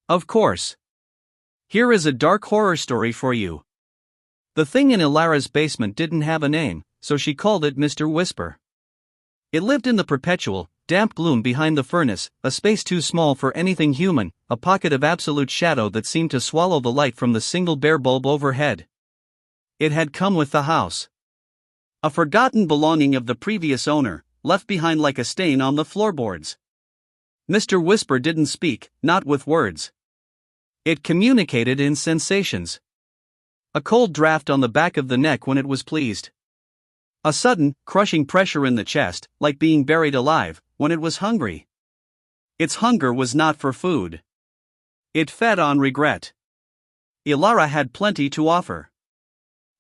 Of course. Here is a dark horror story for you. The thing in Ilara's basement didn't have a name, so she called it Mr. Whisper. It lived in the perpetual, damp gloom behind the furnace, a space too small for anything human, a pocket of absolute shadow that seemed to swallow the light from the single bare bulb overhead. It had come with the house. A forgotten belonging of the previous owner, left behind like a stain on the floorboards. Mr. Whisper didn't speak, not with words. It communicated in sensations. A cold draft on the back of the neck when it was pleased. A sudden, crushing pressure in the chest, like being buried alive, when it was hungry. Its hunger was not for food. It fed on regret. Ilara had plenty to offer.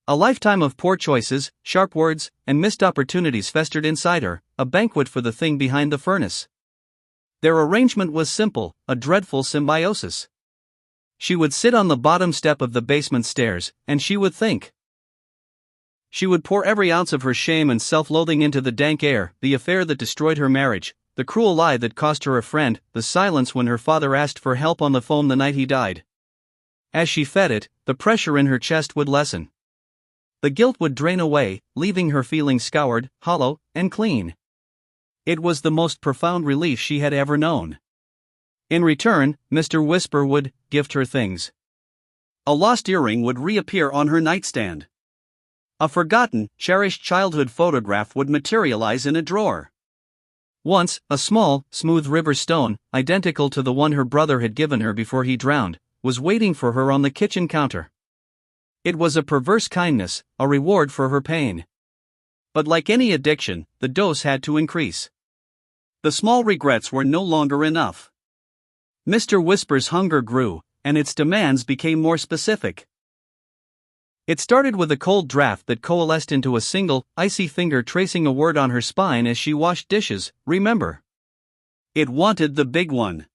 A lifetime of poor choices, sharp words, and missed opportunities festered inside her, a banquet for the thing behind the furnace. Their arrangement was simple, a dreadful symbiosis. She would sit on the bottom step of the basement stairs, and she would think. She would pour every ounce of her shame and self-loathing into the dank air, the affair that destroyed her marriage, the cruel lie that cost her a friend, the silence when her father asked for help on the phone the night he died. As she fed it, the pressure in her chest would lessen. The guilt would drain away, leaving her feeling scoured, hollow, and clean. It was the most profound relief she had ever known. In return, Mr. Whisper would gift her things. A lost earring would reappear on her nightstand. A forgotten, cherished childhood photograph would materialize in a drawer. Once, a small, smooth river stone, identical to the one her brother had given her before he drowned, was waiting for her on the kitchen counter. It was a perverse kindness, a reward for her pain. But like any addiction, the dose had to increase. The small regrets were no longer enough. Mr. Whisper's hunger grew, and its demands became more specific. It started with a cold draft that coalesced into a single, icy finger tracing a word on her spine as she washed dishes, remember. It wanted the big one.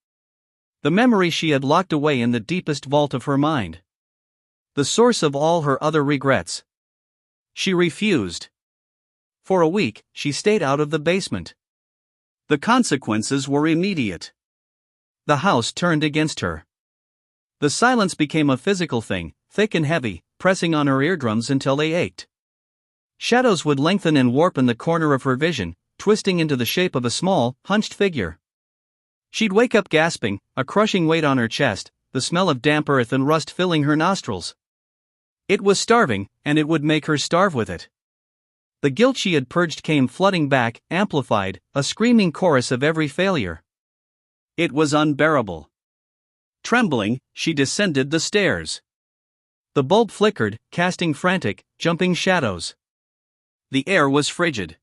The memory she had locked away in the deepest vault of her mind. The source of all her other regrets. She refused. For a week, she stayed out of the basement. The consequences were immediate. The house turned against her. The silence became a physical thing, thick and heavy, pressing on her eardrums until they ached. Shadows would lengthen and warpen the corner of her vision, twisting into the shape of a small, hunched figure. She'd wake up gasping, a crushing weight on her chest, the smell of damp earth and rust filling her nostrils. It was starving, and it would make her starve with it. The guilt she had purged came flooding back, amplified, a screaming chorus of every failure. It was unbearable. Trembling, she descended the stairs. The bulb flickered, casting frantic, jumping shadows. The air was frigid.